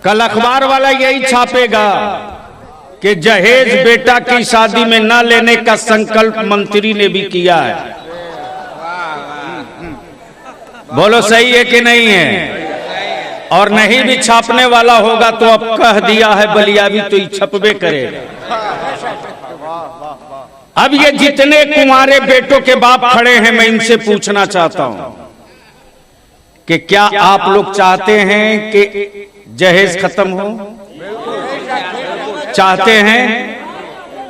कल अखबार वाला यही छापेगा कि जहेज बेटा की शादी में न लेने का संकल्प मंत्री ने भी किया है। बोलो सही है कि नहीं है? और नहीं भी छापने वाला होगा तो अब कह दिया है बलियावी तो ही छपबे करेगा। अब ये जितने कुंवारे बेटों के बाप खड़े हैं, मैं इनसे पूछना चाहता हूं कि क्या आप लोग चाहते हैं कि जहेज खत्म हो? चाहते हैं?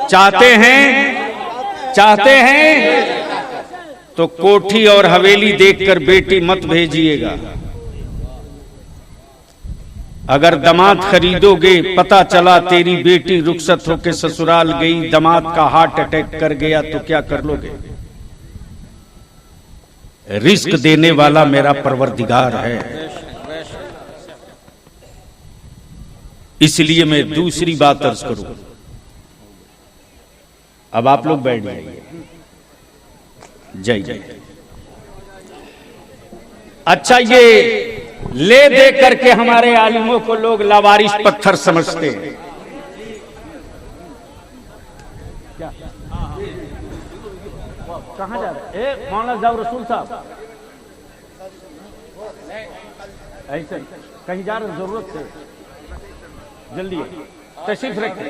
चाहते हैं? चाहते हैं? तो कोठी और हवेली देखकर बेटी मत भेजिएगा। अगर दामाद खरीदोगे, पता चला तेरी बेटी रुखसत होकर ससुराल गई, दामाद का हार्ट अटैक कर गया तो क्या कर लोगे? रिस्क देने वाला मेरा परवरदिगार है। इसलिए मैं दूसरी बात अर्ज करूं। अब आप लोग बैठ जाइए। जय जय। अच्छा, ये ले दे करके हमारे आलिमों को लोग लावारिस पत्थर समझते हैं। क्या कहां जा रहे? मौलाना जाओ रसूल साहब, ऐसे कहीं जा रहे? जरूरत से जल्दी तशरीफ रखिए।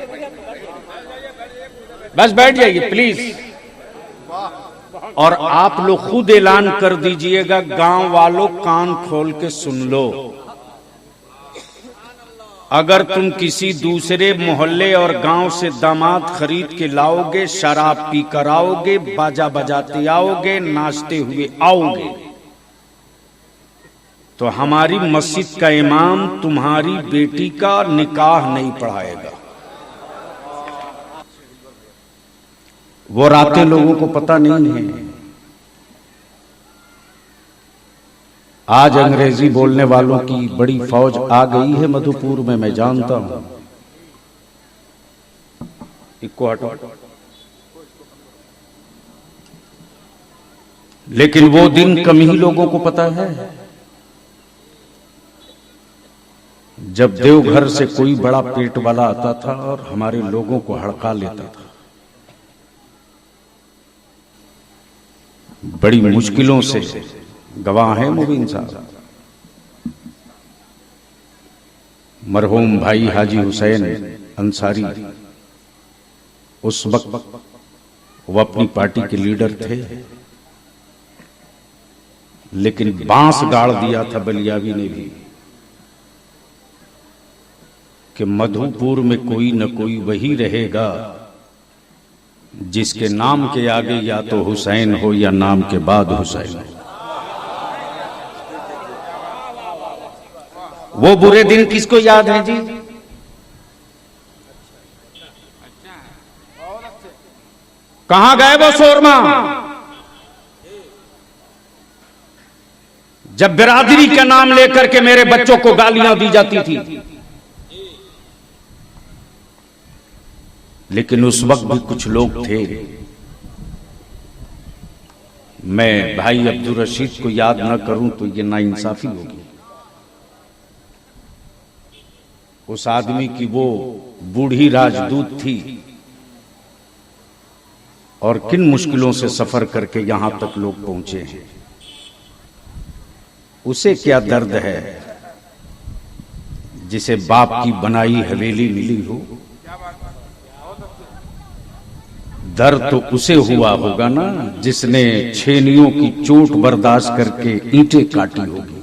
बस बैठ जाइए प्लीज। और आप लोग खुद ऐलान कर दीजिएगा, गांव वालों कान खोल के सुन लो। अगर तुम किसी दूसरे मोहल्ले और गांव से दामाद खरीद के लाओगे, शराब पी कर आओगे, बाजा बजाते आओगे, नाचते हुए आओगे, तो हमारी मस्जिद का इमाम तुम्हारी बेटी का निकाह नहीं पढ़ाएगा। वो रातें लोगों को पता नहीं है। आज अंग्रेजी बोलने वालों की बड़ी फौज आ गई है मधुपुर में, मैं जानता हूं। इक्को हटो। लेकिन वो दिन कम ही लोगों को पता है जब देवघर से कोई बड़ा पेट वाला आता था और हमारे लोगों को हड़का लेता था। बड़ी मुश्किलों से गवाह है मुबीन साहब। मरहूम भाई हाजी हुसैन अंसारी, उस वक्त वो अपनी पार्टी के लीडर थे, लेकिन बांस गाड़ दिया था बलियावी ने भी कि मधुपुर में कोई न कोई वही रहेगा जिसके नाम के आगे या तो हुसैन हो या नाम के बाद हुसैन हो। वो बुरे दिन किसको याद है जी? कहां गए वो शोरमा? जब बिरादरी का नाम लेकर के मेरे बच्चों को गालियां दी जाती थी, लेकिन उस वक्त भी कुछ लोग थे। मैं भाई अब्दुल रशीद को याद न करूं तो ये नाइंसाफी होगी। उस आदमी की वो बूढ़ी राजदूत थी और किन मुश्किलों से सफर करके यहां तक लोग पहुंचे हैं। उसे क्या दर्द है जिसे बाप की बनाई हवेली मिली हो? दर्द तो उसे हुआ होगा ना जिसने छेनियों की चोट बर्दाश्त करके ईंटें काटी होगी।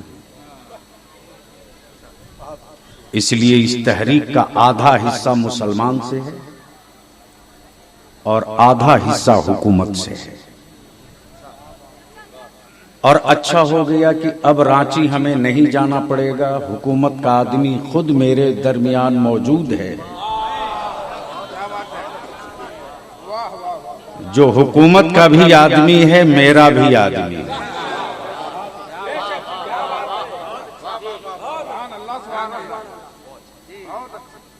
इसलिए इस तहरीक का आधा हिस्सा मुसलमान से है और आधा हिस्सा हुकूमत से है। और अच्छा हो गया कि अब रांची हमें नहीं जाना पड़ेगा। हुकूमत का आदमी खुद मेरे दरमियान मौजूद है। जो हुकूमत का भी आदमी है, मेरा भी आदमी है।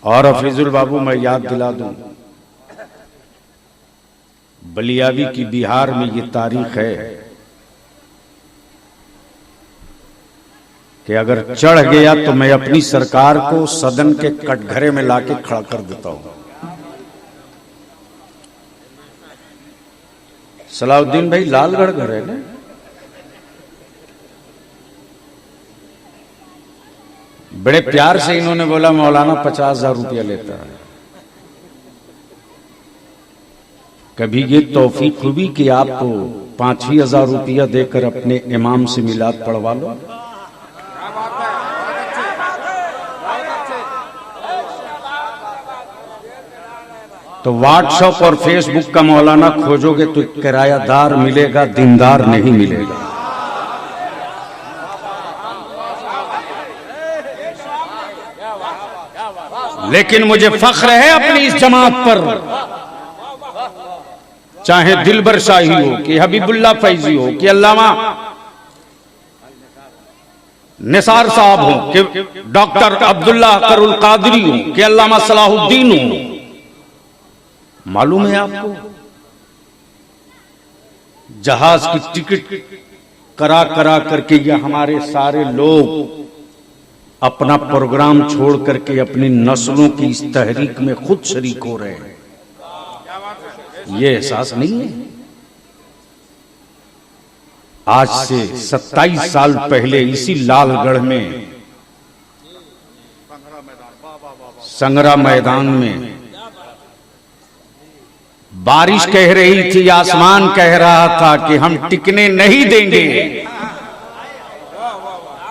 और हफीजुल बाबू, मैं याद दिला दूं, बलियावी की बिहार में ये तारीख है कि अगर चढ़ गया तो मैं अपनी सरकार को सदन के कटघरे में लाके खड़ा कर देता हूं। सलाउद्दीन भाई लालगढ़ घर है ना? बड़े प्यार से इन्होंने बोला मौलाना 50,000 रुपया लेता है। कभी ये तौफीक हुई कि आपको 5,000 रुपया देकर अपने इमाम से मिलाद पढ़वा लो? तो व्हाट्सएप और फेसबुक का मौलाना खोजोगे तो किरायादार मिलेगा, दीनदार नहीं मिलेगा। लेकिन मुझे फख्र है अपनी इस जमात पर, चाहे दिलबर शाही हो कि हबीबुल्लाह फैजी हो कि अल्लामा निसार साहब हो कि डॉक्टर अब्दुल्ला करुल कादरी हो कि अल्लामा सलाहुद्दीन हो। मालूम है आपको, जहाज की टिकट करा करा करके ये हमारे सारे लोग अपना प्रोग्राम छोड़ करके अपनी नस्लों की इस तहरीक में खुद शरीक हो रहे हैं। ये एहसास नहीं है? आज से 27 साल पहले इसी लालगढ़ में संगरा मैदान में बारिश कह रही थी, आसमान कह रहा था कि हम टिकने नहीं देंगे,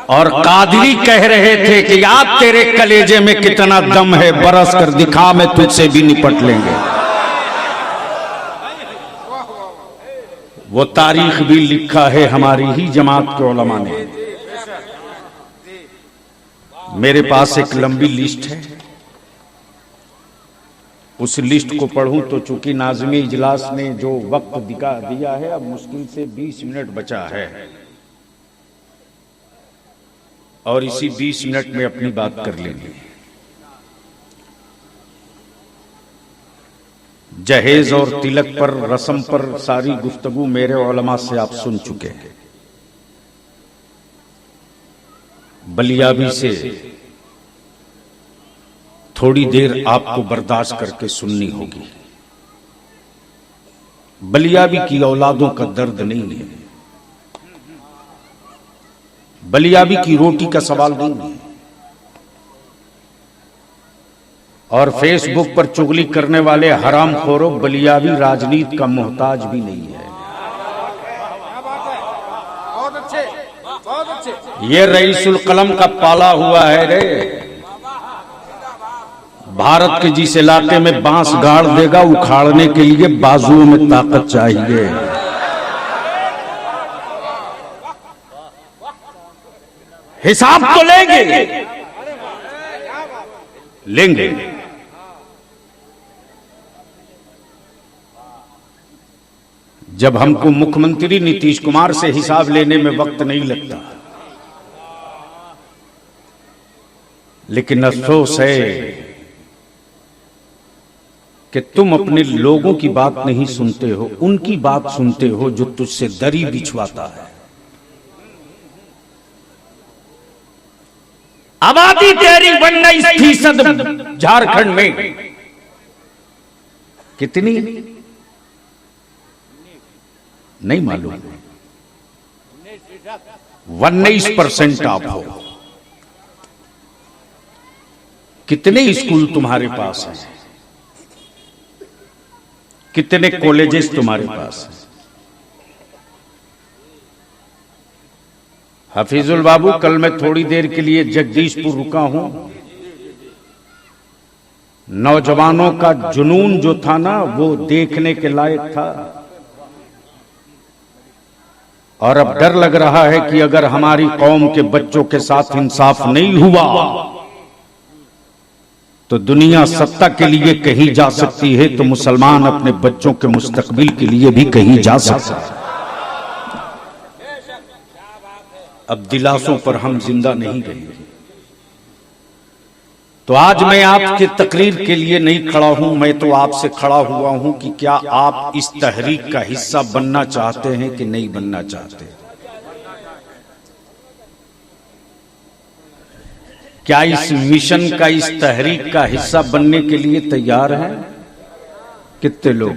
और कादरी कह रहे थे कि याद तेरे कलेजे में कितना दम है, बरस कर दिखा मैं तुझसे भी निपट लेंगे। वो तारीख भी लिखा है हमारी ही जमात के उलमा ने। मेरे पास एक लंबी लिस्ट है, उस लिस्ट को पढ़ूं तो चूंकि नाज़िमी इजलास ने जो वक्त दिया है, अब मुश्किल से 20 मिनट बचा है, और इसी 20 मिनट में अपनी बात कर लेंगे। जहेज और तिलक पर, रस्म पर सारी गुफ्तगू मेरे उलमा से आप सुन चुके हैं। बलियाबी से थोड़ी देर आपको बर्दाश्त करके सुननी होगी। बलियाबी की औलादों का दर्द नहीं है, बलियाबी की रोटी का सवाल नहीं है, और फेसबुक पर चुगली करने वाले हरामखोरों बलियाबी राजनीति का मोहताज भी नहीं है। ये रईसुल कलम का पाला हुआ है रे। भारत के जिस इलाके में बांस गाड़ देगा, उखाड़ने के लिए बाजुओं में ताकत चाहिए। हिसाब तो लेंगे। जब हमको मुख्यमंत्री नीतीश कुमार से हिसाब लेने में वक्त नहीं लगता, लेकिन अफसोस है कि तुम अपने लोगों की बात नहीं सुनते हो, उनकी बात सुनते हो जो तुझसे दरी बिछवाता है। आबादी तेरी 19% झारखंड में कितनी नहीं मालूम, 19% आप हो। कितने स्कूल तुम्हारे पास हैं, कितने कॉलेजेस तुम्हारे पास हैं? हफीजुल बाबू, कल मैं थोड़ी देर के लिए जगदीशपुर रुका हूं। नौजवानों का जुनून जो था ना, वो देखने के लायक था। और अब डर लग रहा है कि अगर हमारी कौम के बच्चों के साथ इंसाफ नहीं हुआ तो दुनिया सत्ता के लिए कहीं जा सकती है, तो मुसलमान अपने बच्चों के मुस्तकबिल के लिए भी कहीं जा सकता है। अब दिलासों पर हम जिंदा नहीं रहेंगे। तो आज मैं आपके तकरीर के लिए नहीं खड़ा हूं, मैं तो आपसे खड़ा हुआ हूं कि क्या आप इस तहरीक का हिस्सा बनना चाहते हैं कि नहीं बनना चाहते। क्या इस मिशन का, इस तहरीक का हिस्सा बनने के लिए तैयार हैं? कितने लोग?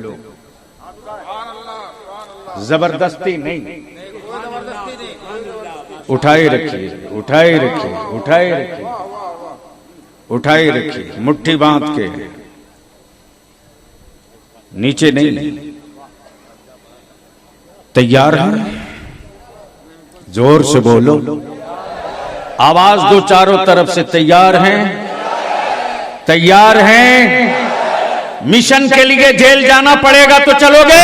जबरदस्ती नहीं, उठाए रखिए, उठाए रखिए, उठाए रखिए, उठाए रखिए, मुट्ठी बांध के, नीचे नहीं। तैयार हैं? जोर से बोलो, आवाज दो चारों तरफ से। तैयार हैं? तैयार हैं? मिशन के लिए जेल जाना पड़ेगा तो चलोगे?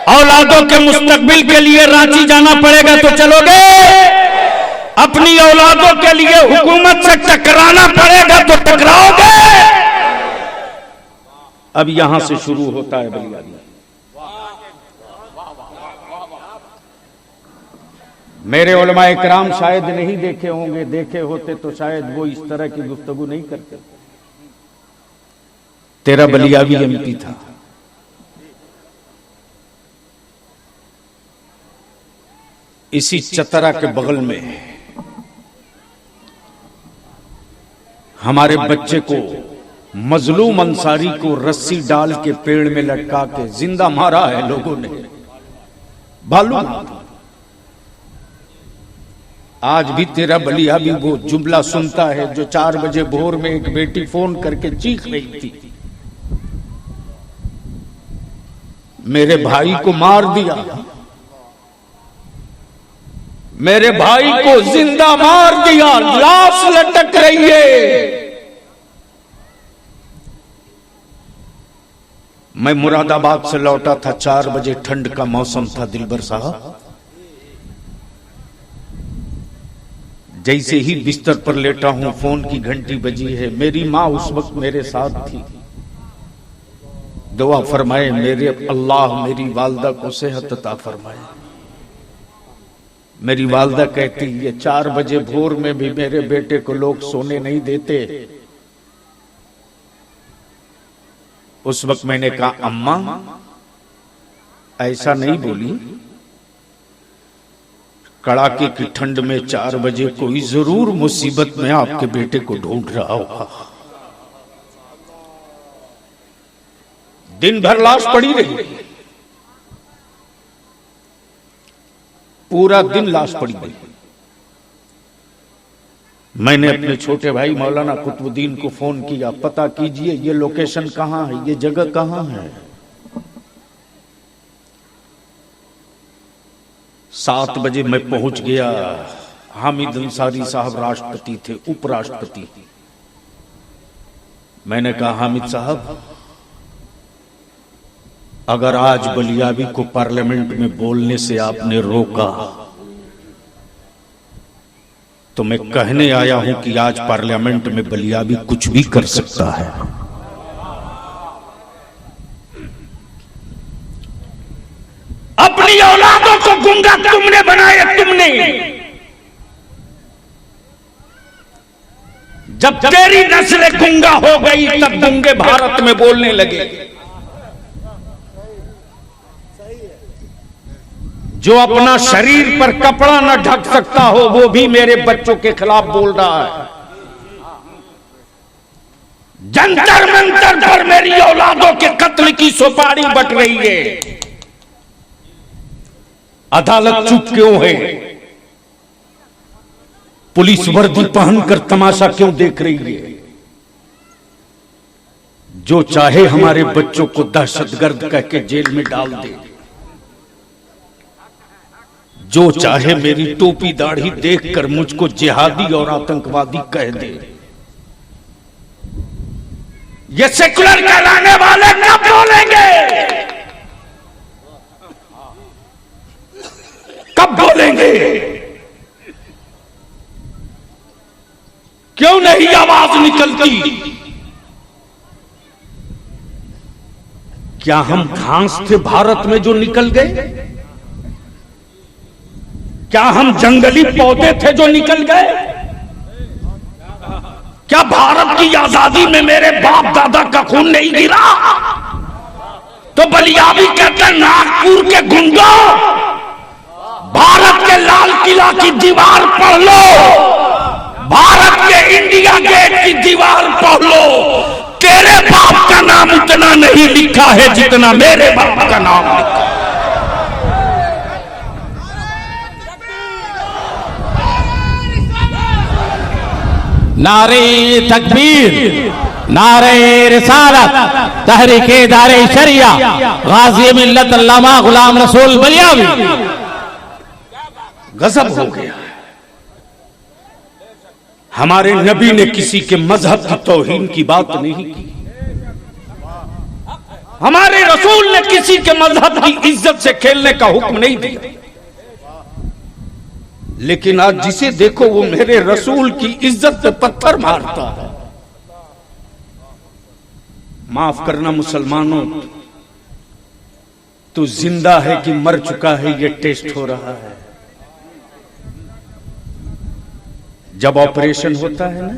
औलादों के मुस्तकबिल के लिए रांची जाना पड़ेगा तो चलोगे? अपनी औलादों के लिए हुकूमत से टकराना पड़ेगा तो टकराओगे? अब यहां से शुरू होता है बलिदान। मेरे उलमा इकराम शायद नहीं देखे होंगे, देखे होते तो शायद वो इस तरह की गुफ्तगू नहीं करते। तेरा बलियावी एमपी था, इसी चतरा के बगल में हमारे बच्चे को, मजलूम अंसारी को रस्सी डाल के पेड़ में लटका के जिंदा मारा है लोगों ने। भालू आज भी तेरा बलिया भी वो जुमला सुनता है जो 4 बजे भोर में एक बेटी फोन करके चीख रही थी, मेरे भाई को मार दिया, मेरे भाई को जिंदा मार दिया, लाश लटक रही है। मैं मुरादाबाद से लौटा था, 4 बजे, ठंड का मौसम था दिलबर साहब। जैसे ही बिस्तर पर लेटा हूं, फोन की घंटी बजी है। मेरी मां उस वक्त मेरे साथ थी। दुआ फरमाए मेरे अल्लाह मेरी वालदा को सेहत अता फरमाए। मेरी वालदा कहती है 4 बजे भोर में भी मेरे बेटे को लोग सोने नहीं देते। उस वक्त मैंने कहा अम्मा ऐसा नहीं बोली, कड़ाके की ठंड में 4 बजे कोई जरूर मुसीबत में आपके बेटे को ढूंढ रहा होगा। दिन भर लाश पड़ी रही, पूरा दिन लाश पड़ी रही। मैंने अपने छोटे भाई मौलाना कुतुबुद्दीन को फोन किया, पता कीजिए ये लोकेशन कहां है, ये जगह कहां है। 7 बजे मैं पहुंच गया। हामिद अंसारी साहब राष्ट्रपति थे, उपराष्ट्रपति। मैंने कहा हामिद साहब अगर आज बलियावी को पार्लियामेंट में बोलने से आपने रोका तो मैं कहने आया हूं कि आज पार्लियामेंट में बलियावी कुछ भी कर सकता है। अपनी औलादों को गूंगा तुमने बनाया, तुमने। जब तेरी नस्ल गूंगा हो गई तब गूंगे भारत में बोलने लगे। जो अपना शरीर पर कपड़ा न ढक सकता हो वो भी मेरे बच्चों के खिलाफ बोल रहा है। जंतर मंतर पर मेरी औलादों के कत्ल की सुपारी बट रही है। अदालत चुप क्यों है? पुलिस वर्दी पहनकर तमाशा क्यों देख रही है? जो चाहे हमारे बच्चों को दहशतगर्द कह के जेल में डाल दे, जो चाहे मेरी टोपी दाढ़ी देखकर मुझको जिहादी और आतंकवादी कह दे। ये सेकुलर कहलाने वाले कब बोलेंगे? कब बोलेंगे? क्यों नहीं आवाज निकलती? क्या हम घास थे भारत में जो निकल गए? क्या हम जंगली पौधे थे जो निकल गए? क्या भारत की आजादी में मेरे बाप दादा का खून नहीं गिरा? तो बलियावी कहते नागपुर के गुंडों, भारत के लाल किला की दीवार पढ़ लो। भारत के इंडिया गेट की दीवार पढ़ लो, तेरे बाप का नाम उतना नहीं लिखा है जितना मेरे बाप का नाम लिखा है। नारे तकबीर, नारे रिसालत, तहरीके दारे शरिया, गाजी मिल्लत अल्लामा गुलाम रसूल बलियावी। गजब हो गया है। हमारे नबी ने किसी के मजहब की तौहीन की बात नहीं की, हमारे रसूल ने किसी के मजहब की इज्जत से खेलने का हुक्म नहीं दिया। लेकिन आज जिसे देखो वो मेरे रसूल की इज्जत पे पत्थर मारता है। माफ करना मुसलमानों, तू जिंदा है कि मर चुका है ये टेस्ट हो रहा है। जब ऑपरेशन होता है ना,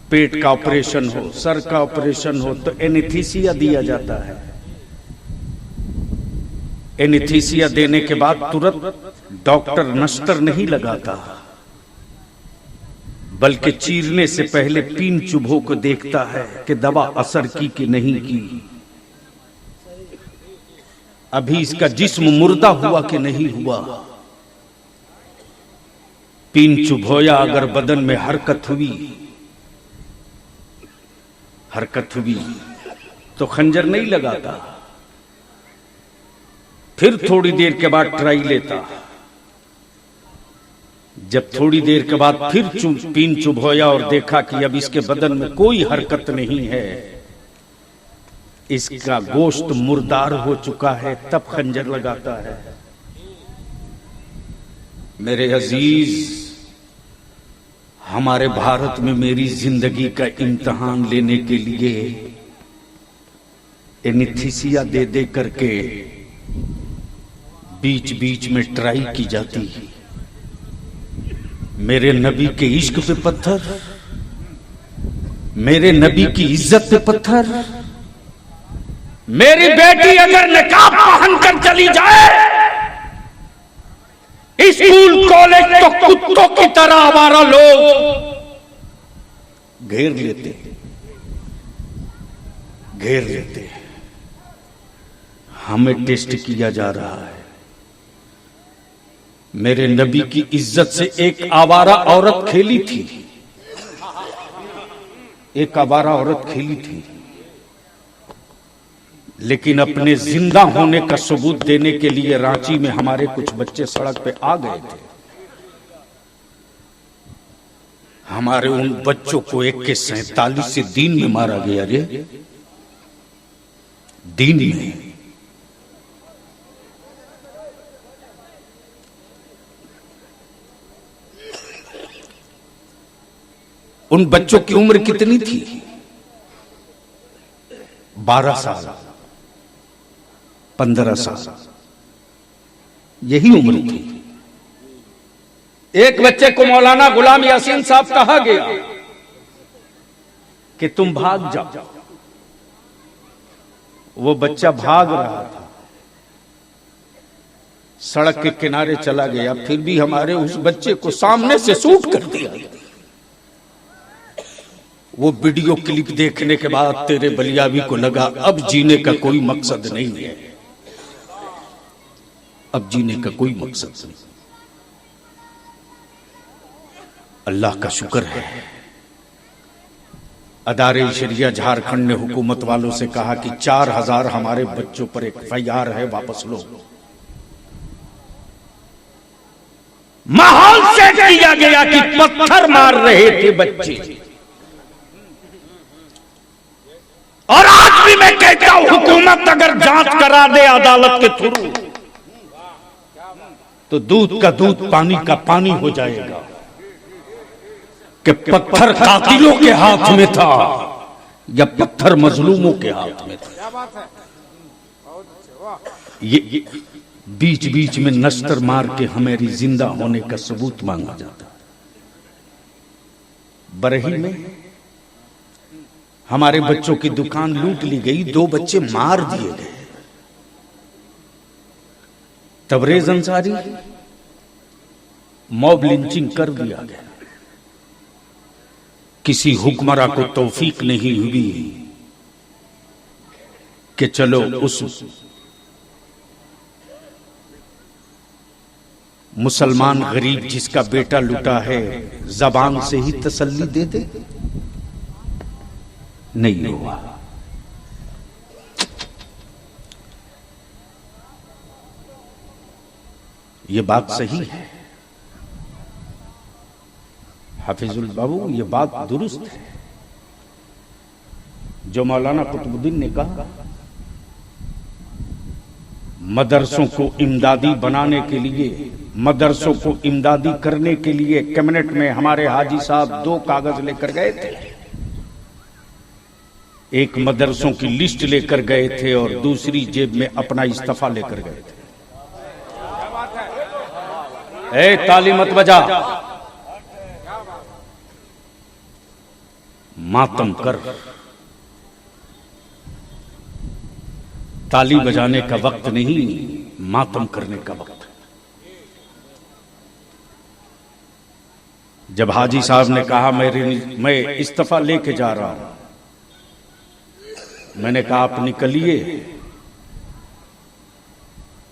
पेट का ऑपरेशन हो, सर का ऑपरेशन हो, तो एनेस्थीसिया दिया जाता है। एनेस्थीसिया देने के बाद तुरंत डॉक्टर नश्तर नहीं लगाता, बल्कि चीरने से पहले पीन चुभो को देखता है कि दवा असर की कि नहीं की, अभी इसका जिस्म मुर्दा हुआ कि नहीं हुआ। पीन चुभोया अगर बदन में हरकत हुई तो खंजर नहीं लगाता, फिर थोड़ी देर के बाद ट्राई लेता। जब थोड़ी देर के बाद फिर पीन चुभोया और देखा कि अब इसके बदन में कोई हरकत नहीं है, इसका गोश्त मुर्दार हो चुका है, तब खंजर लगाता है। मेरे अजीज, हमारे भारत में मेरी जिंदगी का इम्तिहान लेने के लिए एनेस्थीसिया दे दे करके बीच बीच में ट्राई की जाती है। मेरे नबी के इश्क पे पत्थर, मेरे नबी की इज्जत पे पत्थर। मेरी बेटी अगर निकाब पहनकर चली जाए, स्कूल कॉलेज तो कुत्तों की तरह हमारा लोग घेर लेते। हमें टेस्ट किया जा रहा है। मेरे नबी की इज्जत से एक आवारा औरत खेली थी, लेकिन अपने जिंदा होने का सबूत देने के लिए रांची में हमारे कुछ बच्चे सड़क पे आ गए थे। हमारे उन बच्चों को 147 से दीन में मारा गया रे, दीन में। उन बच्चों की उम्र कितनी थी? 12 साल, 15 साल, यही उम्र थी। एक बच्चे को मौलाना गुलाम यासीन साहब कहा गया कि तुम भाग जाओ। वो बच्चा भाग रहा था, सड़क के किनारे चला गया, फिर भी हमारे उस बच्चे को सामने से शूट कर दिया। वो वीडियो क्लिप देखने के बाद तेरे बलियावी को लगा अब जीने का कोई मकसद नहीं है, अब जीने का कोई मकसद नहीं। अल्लाह का शुक्र है, अदारे शरिया झारखंड ने हुकूमत वालों से कहा कि 4000 हमारे बच्चों पर एक FIR है, वापस लो। माहौल सेट किया गया कि पत्थर मार रहे थे बच्चे। और आज भी मैं कहता हूं, हुकूमत अगर जांच करा दे अदालत के थ्रू तो दूध का दूध पानी का पानी हो जाएगा कि पत्थर कातिलों के हाथ में था या पत्थर मजलूमों के हाथ में था। ये बीच बीच में नश्तर मार के हमारी जिंदा होने का सबूत मांगा जाता। बरही में हमारे बच्चों की दुकान लूट ली गई, 2 बच्चे मार दिए गए। तबरेज अंसारी मॉब लिंचिंग कर दिया गया। किसी हुक्मरां को तौफीक नहीं हुई कि चलो उस मुसलमान गरीब जिसका बेटा लुटा है जबान से ही तसल्ली दे दे, नहीं हुआ। ये बात सही है हाफिजुल बाबू, ये बात दुरुस्त है जो मौलाना कुतुबुद्दीन ने कहा। मदरसों को इमदादी बनाने के लिए, मदरसों को इमदादी करने के लिए कैबिनेट में हमारे हाजी साहब 2 कागज लेकर गए थे। एक मदरसों की लिस्ट लेकर गए थे और दूसरी जेब में अपना इस्तीफा लेकर गए थे। ए ताली मत बजा, मातम कर। ताली बजाने का वक्त नहीं, मातम करने का वक्त। जब हाजी साहब ने कहा मैं इस्तीफा लेके जा रहा हूं, मैंने कहा आप निकलिए।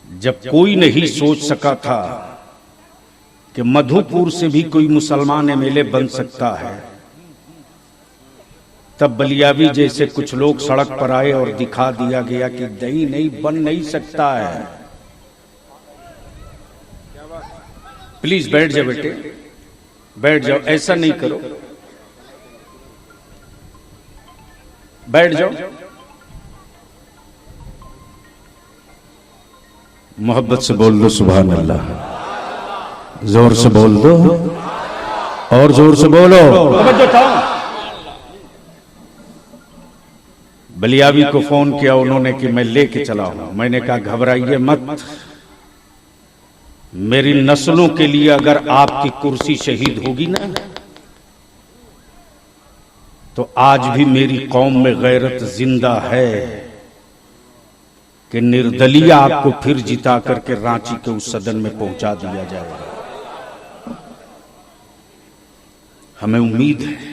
जब कोई नहीं सोच सका था कि मधुपुर से भी कोई मुसलमान एमएलए बन सकता है, तब बलियावी जैसे कुछ लोग सड़क पर आए और दिखा दिया गया कि नहीं बन नहीं सकता है। प्लीज बैठ जाओ बेटे, बैठ जाओ, ऐसा नहीं करो, बैठ जाओ। मोहब्बत से बोल दो सुभान अल्लाह, जोर से बोल दो और जोर से बोलो। बलियावी को फोन किया उन्होंने कि मैं लेके चला हूं। मैंने कहा घबराइए मत, मेरी नस्लों के लिए अगर आपकी कुर्सी शहीद होगी ना, तो आज भी मेरी कौम में गैरत जिंदा है कि निर्दलीय आपको फिर जिता करके रांची के उस सदन में पहुंचा दिया जाएगा। हमें उम्मीद है।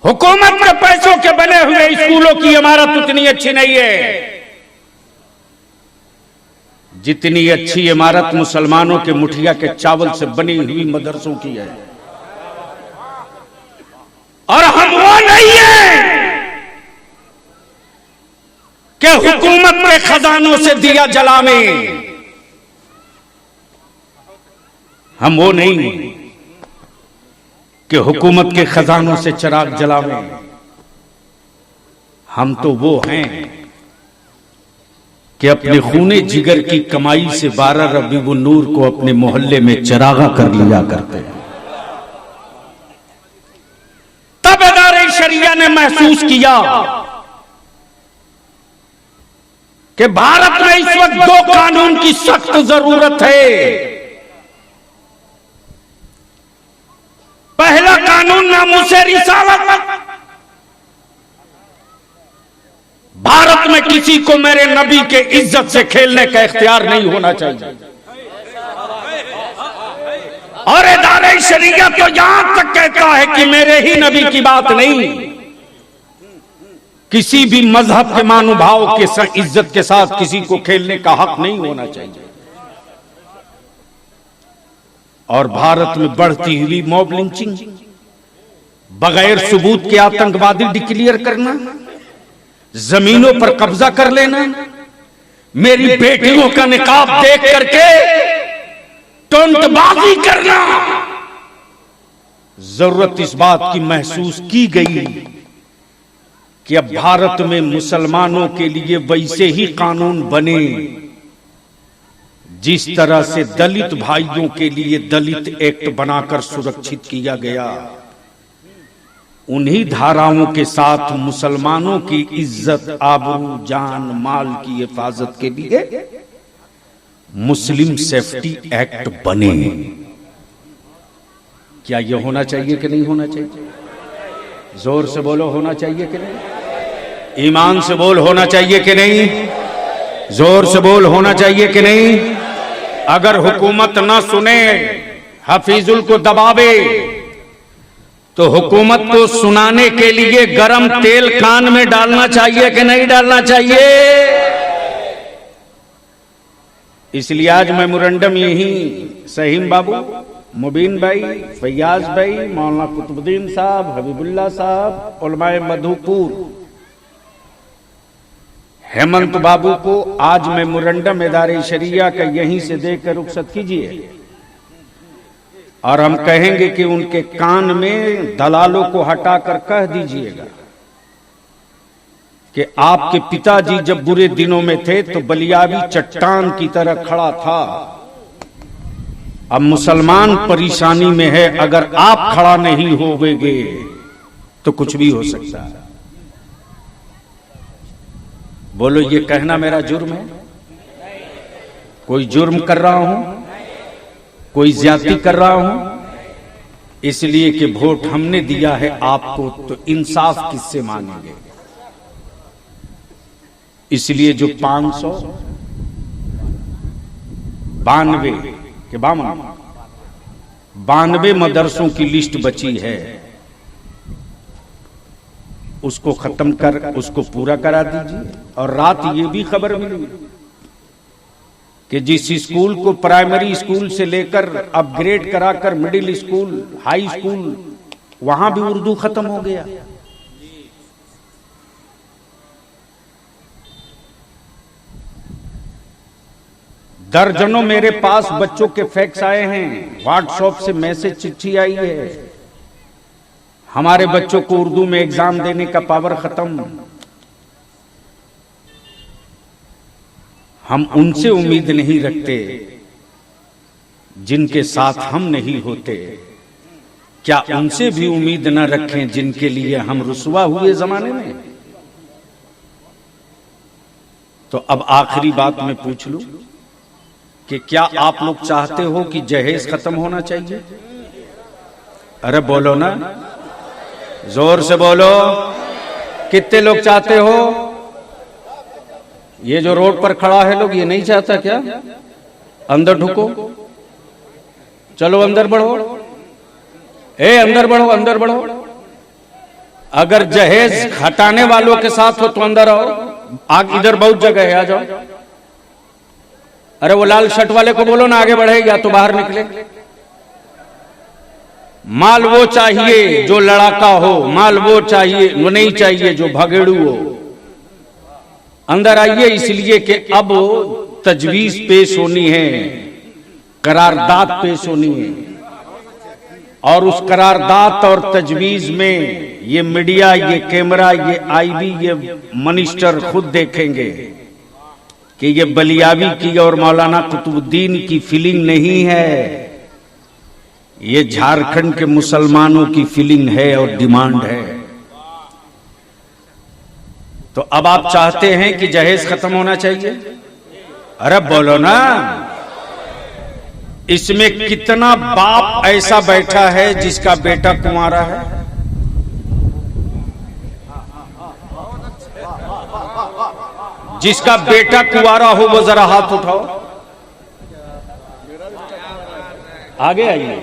हुकूमत के पैसों के बने हुए स्कूलों की इमारत उतनी अच्छी नहीं है जितनी अच्छी इमारत मुसलमानों के मुठिया के चावल से बनी हुई मदरसों की है। और हम वो नहीं है कि हुकूमत के खजानों से दिया जलावें, हम वो नहीं कि हुकूमत के खजानों से चिराग जलावें। हम तो वो हैं कि अपने खूने जिगर की कमाई से 12 रबीउल नूर को अपने मोहल्ले में चिरागा कर लिया करते हैं। तब इदारे शरिया ने महसूस किया कि भारत में इस वक्त 2 कानून की सख्त जरूरत है। पहला कानून नामूसे रिसालत, भारत में किसी को मेरे नबी के इज्जत से खेलने का इख्तियार नहीं होना चाहिए। और इदारे शरीयत तो यहां तक कहता है कि मेरे ही नबी की बात नहीं, किसी भी मजहब के मानुभाव के इज्जत के साथ किसी को खेलने का हक नहीं होना चाहिए। और भारत में बढ़ती हुई मॉब लिंचिंग, बगैर सबूत के आतंकवादी डिक्लेयर करना, जमीनों पर कब्जा कर लेना, मेरी बेटियों का निकाब देख करके टोंटबाजी करना। जरूरत इस बात की महसूस की गई कि अब भारत में मुसलमानों के लिए वैसे ही कानून बने जिस तरह से दलित भाइयों के लिए दलित एक्ट बनाकर सुरक्षित किया गया। उन्हीं धाराओं के साथ मुसलमानों की इज्जत, आबरू, जान, माल की हिफाजत के लिए मुस्लिम सेफ्टी एक्ट बने। क्या यह होना चाहिए कि नहीं होना चाहिए? जोर से बोलो, होना चाहिए कि नहीं? ईमान से बोल, होना चाहिए कि नहीं? जोर से बोल, होना चाहिए कि नहीं? अगर हुकूमत ना सुने, हफीजुल को दबावे, तो हुकूमत को सुनाने के लिए गरम तेल कान में डालना चाहिए कि नहीं डालना चाहिए? इसलिए आज मेमोरेंडम यही सहीम बाबू, मुबीन भाई, फैयाज भाई, मौलाना कुतुबुद्दीन साहब, हबीबुल्लाह साहब, उलमाए मधुपुर, हेमंत बाबू को आज मेमोरेंडम इदारे शरिया का यहीं से देकर रुखसत कीजिए। और हम कहेंगे कि उनके कान में दलालों को हटाकर कह दीजिएगा कि आपके पिताजी जब बुरे दिनों में थे तो बलियावी चट्टान की तरह खड़ा था, अब मुसलमान परेशानी में है, अगर आप खड़ा नहीं होवेगे तो कुछ भी हो सकता है। बोलो, ये कहना मेरा जुर्म है? कोई जुर्म कर रहा हूं? कोई ज्यादती कर रहा हूं? इसलिए कि वोट हमने दिया है आपको, तो इंसाफ किससे मांगेंगे? इसलिए जो 592 मदरसों की लिस्ट बची है, उसको खत्म कर, उसको पूरा करा दीजिए। और रात ये भी खबर मिली कि जिस स्कूल को प्राइमरी स्कूल से लेकर अपग्रेड कराकर मिडिल स्कूल, हाई स्कूल, वहां भी उर्दू खत्म हो गया। दर्जनों मेरे पास बच्चों के फैक्स आए हैं, व्हाट्सएप से मैसेज, चिट्ठी आई है, हमारे बच्चों को उर्दू में एग्जाम देने का पावर खत्म। हम उनसे उम्मीद नहीं रखते जिनके साथ हम नहीं होते, क्या उनसे भी उम्मीद न रखें जिनके लिए हम रुसवा हुए जमाने में? तो अब आखिरी बात मैं पूछ लूं कि क्या आप लोग चाहते हो कि जहेज खत्म होना चाहिए? अरे बोलो ना, जोर से बोलो, कितने लोग चाहते हो? ये जो रोड पर खड़ा है लोग, ये नहीं चाहता क्या? अंदर ढुको, चलो अंदर बढ़ो, अंदर बढ़ो, अंदर बढ़ो। अगर जहेज हटाने वालों के साथ हो तो अंदर आओ, आग इधर बहुत जगह है, आ जाओ। अरे वो लाल शर्ट वाले को बोलो ना आगे बढ़े, या तो बाहर निकले। माल वो चाहिए जो लड़ाका हो, माल वो चाहिए, वो नहीं चाहिए जो भगेड़ू हो। अंदर आइए, इसलिए कि अब तजवीज पेश होनी है, करारदाद पेश होनी है, और उस करारदाद और तजवीज में ये मीडिया, ये कैमरा, ये आईबी, ये मिनिस्टर खुद देखेंगे कि ये बलियावी की और मौलाना कुतुबुद्दीन की फीलिंग नहीं है, ये झारखंड के मुसलमानों की फीलिंग है और डिमांड है। तो अब आप चाहते हैं कि जहेज खत्म होना चाहिए? अरे बोलो ना। इसमें कितना बाप ऐसा बैठा है जिसका बेटा कुंवारा है? जिसका बेटा कुंवारा हो वो जरा हाथ उठाओ, आगे आइए,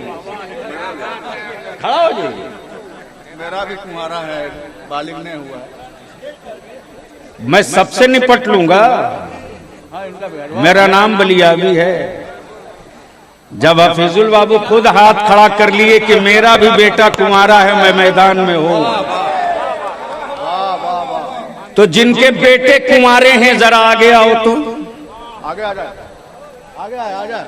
खड़ा हो जाइए। मेरा भी कुंवारा है, बालिग नहीं हुआ है। मैं सबसे निपट लूंगा, मेरा नाम बलियावी है। जब हफीजुल बाबू खुद हाथ खड़ा कर लिए कि मेरा भी बेटा कुंवारा है, मैं मैदान में हूं, तो जिनके बेटे कुंवारे हैं जरा आगे आओ। तो आगे आ जाए, आगे आ जाए,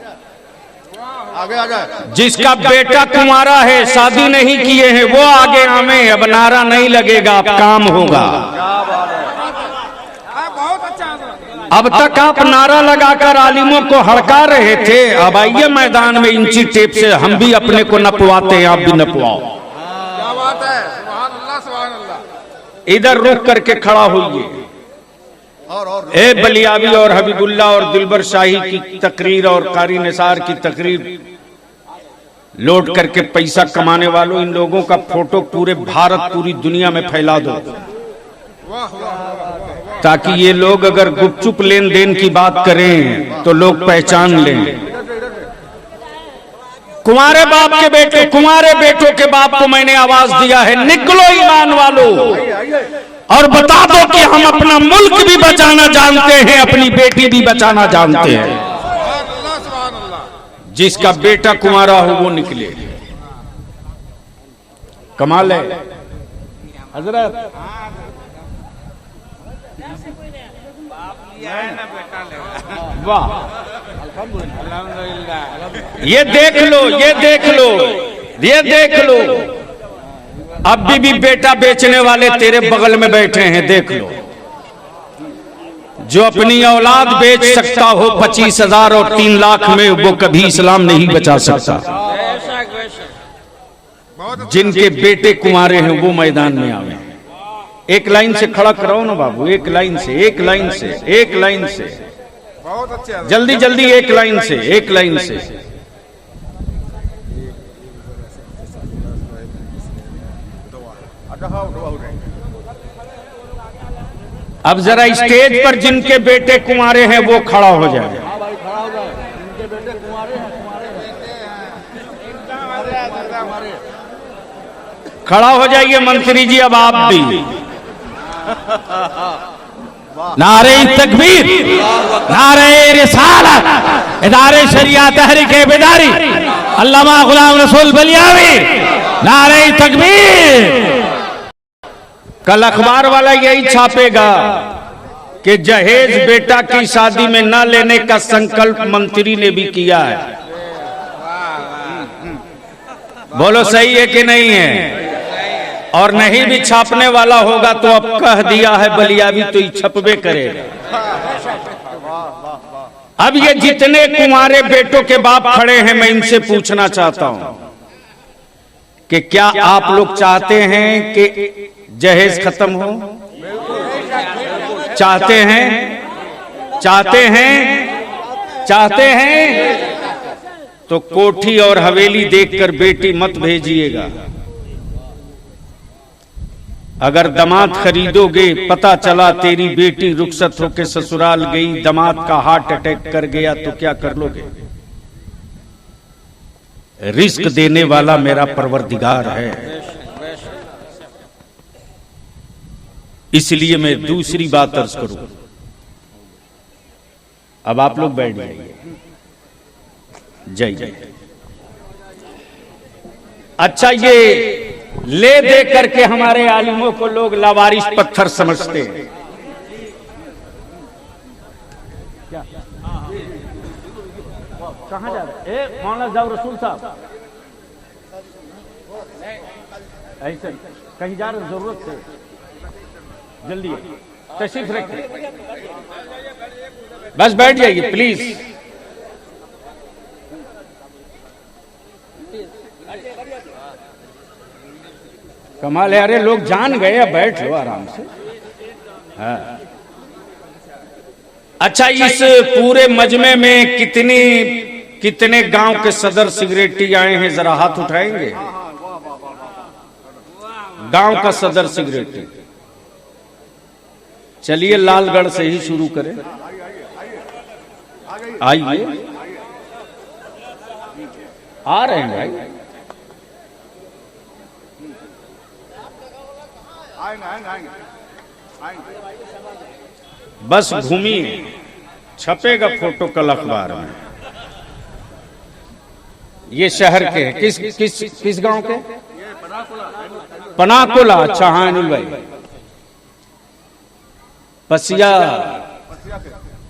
आगे आ जाए। जिसका बेटा कुंवारा है, शादी नहीं किए हैं, वो आगे आवे। अब नारा नहीं लगेगा, अब काम होगा। अब तक आप नारा लगाकर आलिमों को हड़का रहे थे, अब आइए मैदान में इंची टेप से हम भी अपने को नपवाते हैं, आप भी नपवाओ। क्या बात है, सुभान अल्लाह, सुभान अल्लाह। इधर रुक करके खड़ा होइए। और ए बलियावी और हबीबुल्लाह और दिलबर शाही की तकरीर और कारी निसार की तकरीर लोड करके पैसा कमाने वालों, इन लोगों का फोटो पूरे भारत, पूरी दुनिया में फैला दो। वाह वाह वाह। ताकि ये लोग अगर गुपचुप लेन देन की बात करें तो लोग पहचान लें। कुंवारे बाप के बेटे, कुंवारे बेटों के बाप को मैंने आवाज दिया है, निकलो ईमान वालों और बता दो कि हम अपना मुल्क भी बचाना जानते हैं, अपनी बेटी भी बचाना जानते हैं। जिसका बेटा कुंवारा हो वो निकले। कमाल है हजरत। वाह, ये देख लो, ये देख लो, ये देख लो, अभी भी बेटा बेचने वाले तेरे बगल में बैठे हैं। देख लो, जो अपनी औलाद बेच सकता हो 25,000 और 3 लाख में, वो कभी इस्लाम नहीं बचा सकता। जिनके बेटे कुंवारे हैं वो मैदान में आवे। एक लाइन से खड़ा कराओ ना बाबू, एक लाइन से, एक लाइन से, एक लाइन से, बहुत अच्छे, जल्दी जल्दी, एक लाइन से, एक लाइन से। अब जरा स्टेज पर जिनके बेटे कुंवारे हैं वो खड़ा हो जाए। खड़ा हो जाइए मंत्री जी, अब आप भी। नारे तकबीर, नारे रिसालत, इदारे शरिया तहरीक बेदारी, अल्लामा गुलाम रसूल बलियावी, नारे तकबीर। कल अखबार वाला यही छापेगा कि जहेज बेटा की शादी में न लेने का संकल्प मंत्री ने भी किया है। बोलो सही है कि नहीं है? और नहीं भी छापने वाला होगा तो अब कह दिया है बलियावी तो ही छपबे करेगा। अब ये जितने कुंवारे बेटों के बाप खड़े हैं, मैं इनसे पूछना चाहता हूं कि क्या आप लोग चाहते हैं कि जहेज खत्म हो? चाहते हैं? चाहते हैं? चाहते हैं? तो कोठी और हवेली देखकर बेटी मत भेजिएगा। अगर दामाद खरीदोगे, पता चला तेरी बेटी रुखसत होकर ससुराल गई, दामाद का हार्ट अटैक कर गया, तो क्या कर लोगे? रिस्क देने वाला मेरा परवरदिगार है। इसलिए मैं दूसरी बात अर्ज करूं। अब आप लोग बैठ जाइए। जय जय। अच्छा, ये ले दे करके हमारे आलिमों को लोग लावारिस पत्थर समझते हैं। क्या कहां जा रहे? मौलाना जाओ रसूल साहब, ऐसे कहीं जा रहे? जरूरत से जल्दी तशरीफ रखिए। बस बैठ जाइए प्लीज। कमाल है। अरे लोग जान गए, अब बैठ लो आराम से। हाँ। अच्छा, इस पूरे मजमे में कितने गांव के सदर सिगरेटी आए हैं? जरा हाथ उठाएंगे। गांव का सदर सिगरेटी। चलिए लालगढ़ से ही शुरू करें। आइए, आ रहे हैं भाई। बस घूमिए, छपेगा फोटो कल अखबार में। ये शहर के हैं। किस गांव के? पनाकोला। अच्छा, हाँ अनिल भाई। पसिया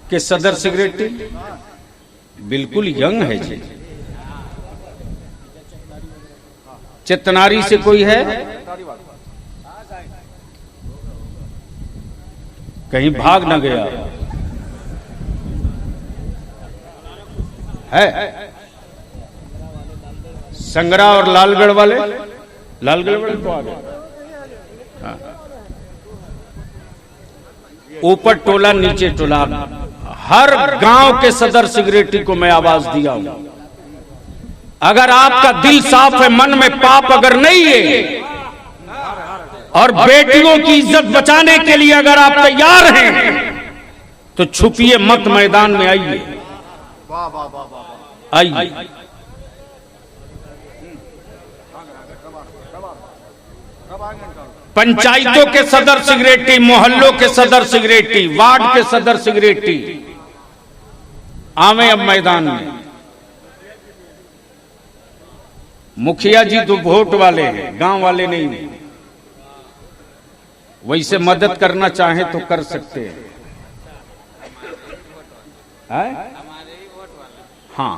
के सदर सिगरेटी बिल्कुल यंग है जी। चितनारी से कोई है? कहीं भाग न गया है? संगरा और लालगढ़ वाले? लालगढ़ वाले तो आ गए। हाँ। ऊपर टोला नीचे टोला, हर गांव के सदर सिगरेटी को मैं आवाज दिया हूं। अगर आपका दिल साफ है, मन में पाप अगर नहीं है, और बेटियों की इज्जत बचाने के लिए अगर आप तैयार हैं तो छुपिए मत, मैदान में आइए, वाह वाह वाह वाह, आइए। पंचायतों के सदर सेक्रेटरी, मोहल्लों के सदर सेक्रेटरी, वार्ड के सदर सेक्रेटरी आवे अब मैदान में। मुखिया जी तो वोट वाले हैं, गांव वाले नहीं हैं। वैसे मदद करना चाहे तो कर सकते हैं, हाँ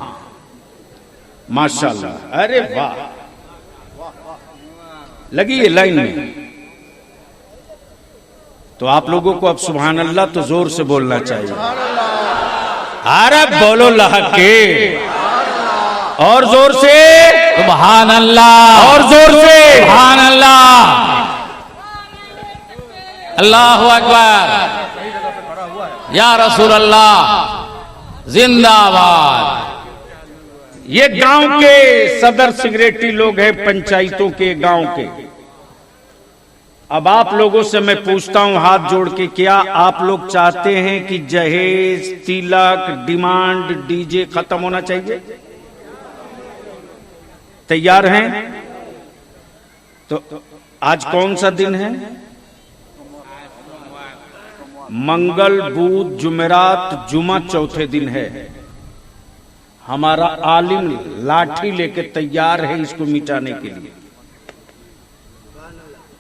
माशाल्लाह, अरे वाह, लगी है लाइन में। तो आप लोगों को अब सुभान अल्लाह तो जोर से बोलना चाहिए। अरे बोलो लहके, और जोर से सुभान अल्लाह, और जोर से सुभान अल्लाह, अल्लाहु अकबर, या रसूल अल्लाह जिंदाबाद। ये गांव के सदर सेक्रेटरी लोग हैं, पंचायतों के, गांव के। अब आप लोगों से मैं पूछता हूं हाथ जोड़ के, क्या आप लोग चाहते हैं कि जहेज, तिलक, डिमांड, डीजे खत्म होना चाहिए? तैयार हैं? तो आज कौन सा दिन है? मंगल, बुध, जुमेरात, जुमा चौथे दिन है। हमारा आलिम लाठी लेके तैयार है इसको मिटाने के लिए।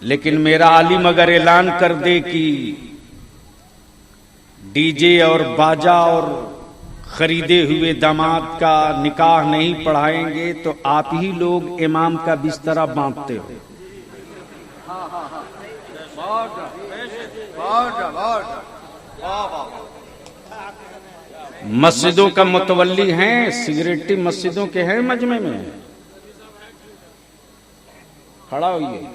लेकिन मेरा आलिम अगर ऐलान कर दे कि डीजे और बाजा और खरीदे हुए दामाद का निकाह नहीं पढ़ाएंगे तो आप ही लोग इमाम का बिस्तरा बांटते हो। मस्जिदों का मुतवल्ली हैं, सिगरेटी मस्जिदों के हैं मजमे में, खड़ा होइए।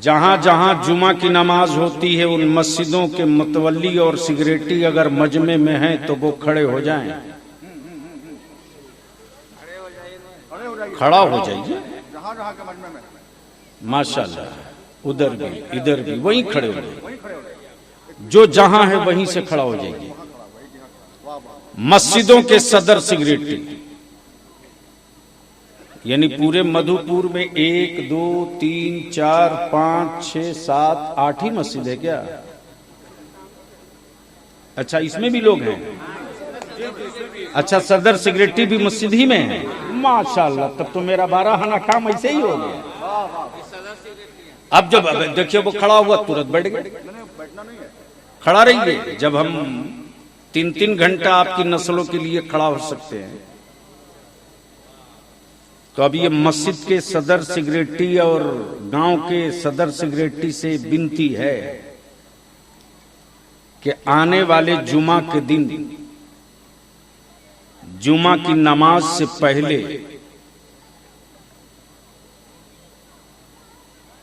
जहां जहां जुमा की नमाज होती है उन मस्जिदों के मुतवल्ली और सिगरेटी अगर मजमे में हैं तो वो खड़े हो जाएं, खड़ा हो जाइए। जहां जहां के मजमे में माशाल्लाह, उधर भी इधर भी वहीं खड़े हो जाइए, जो जहां है वहीं से खड़ा हो जाइए। मस्जिदों के सदर सेक्रेटरी, यानी पूरे मधुपुर में 1 2 3 4 5 6 7 8 ही मस्जिद है क्या? अच्छा, इसमें भी लोग हैं। अच्छा, सदर सेक्रेटरी भी मस्जिद ही में है, माशाल्लाह। तब तो मेरा 12 आना काम ऐसे ही हो गया। अब जब देखिए वो खड़ा हुआ तुरंत बैठ गए। खड़ा रहिए, जब हम 3-3 घंटा आपकी नस्लों के लिए खड़ा हो सकते हैं तो अब ये मस्जिद के सदर सेक्रेटरी और गांव के सदर सेक्रेटरी से विनती है कि आने वाले जुमा के दिन, जुमा की नमाज से पहले,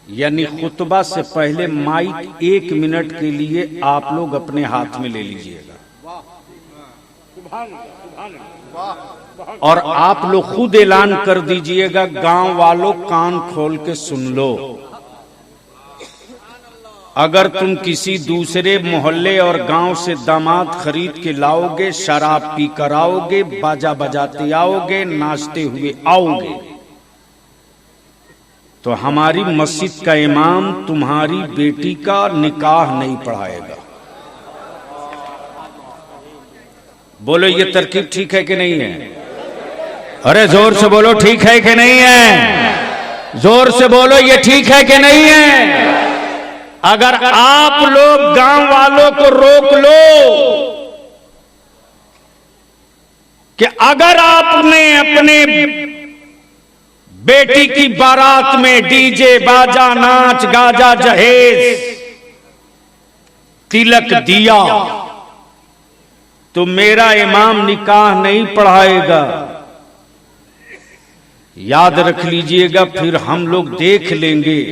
यानी खुतबा से पहले माइक 1 मिनट के लिए आप लोग अपने हाथ में ले लीजिएगा और आप लोग खुद ऐलान कर दीजिएगा, गांव वालों कान खोल के सुन लो। अगर तुम किसी दूसरे मोहल्ले और गांव से दामाद खरीद के लाओगे, शराब पी कर आओगे, बाजा बजाते आओगे, नाचते हुए आओगे, तो हमारी मस्जिद का इमाम तुम्हारी बेटी का निकाह नहीं पढ़ाएगा। बोलो, ये तरकीब ठीक है कि नहीं है? अरे जोर से बोलो, ठीक है कि नहीं है? जोर से बोलो, ये ठीक है कि नहीं है? अगर आप लोग गांव वालों को रोक लो कि अगर आपने अपने बेटी की बारात में डीजे, बाजा, नाच गाजा, जहेज, तिलक दिया तो मेरा इमाम निकाह नहीं पढ़ाएगा। याद रख लीजिएगा, फिर हम लोग देख लेंगे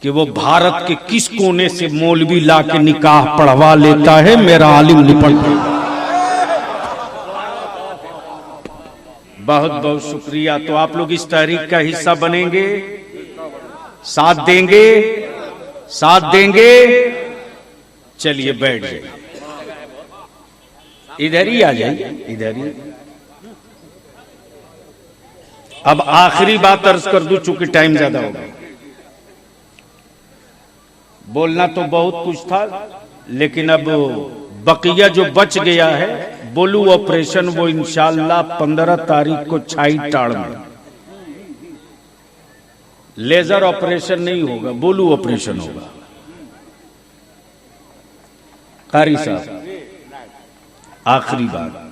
कि वो भारत के किस कोने से मौलवी ला के निकाह पढ़वा लेता है। मेरा आलिम निपट बहुत बहुत शुक्रिया। तो आप लोग इस तहरीक का हिस्सा बनेंगे, साथ देंगे, साथ देंगे। चलिए बैठ जाइए, इधर ही आ जाइए, इधर ही। अब आखिरी बात अर्ज कर दूं, चूंकि टाइम ज्यादा हो गया। बोलना तो बहुत कुछ था, लेकिन अब बकिया जो बच गया है, बोलू ऑपरेशन, वो इंशाल्लाह 15 तारीख को छाई टाड़ में। लेजर ऑपरेशन नहीं होगा, बोलू ऑपरेशन होगा। कारी साहब, आखिरी बात,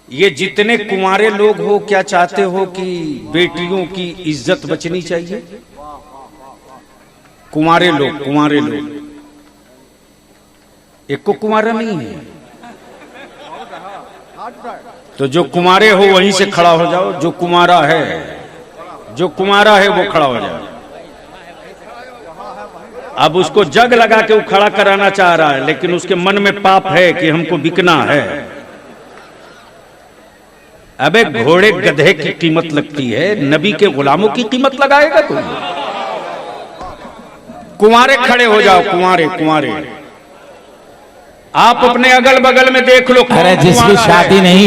ये जितने कुंवारे लोग हो, क्या चाहते हो कि बेटियों की इज्जत बचनी चाहिए? कुंवारे लोग, कुंवारे लोग, एक को कुंवारा नहीं है, तो जो कुंवारे हो वहीं से खड़ा हो जाओ। जो कुंवारा है, जो कुंवारा है वो खड़ा हो जाए। अब उसको जग लगा के वो खड़ा कराना चाह रहा है, लेकिन उसके मन में पाप है कि हमको बिकना है। अबे घोड़े गधे की कीमत लगती है, नबी के गुलामों की कीमत लगाएगा कोई? कुंवारे खड़े हो जाओ, कुंवारे, कुंवारे। आप अपने अगल बगल में देख लो। अरे जिसकी शादी नहीं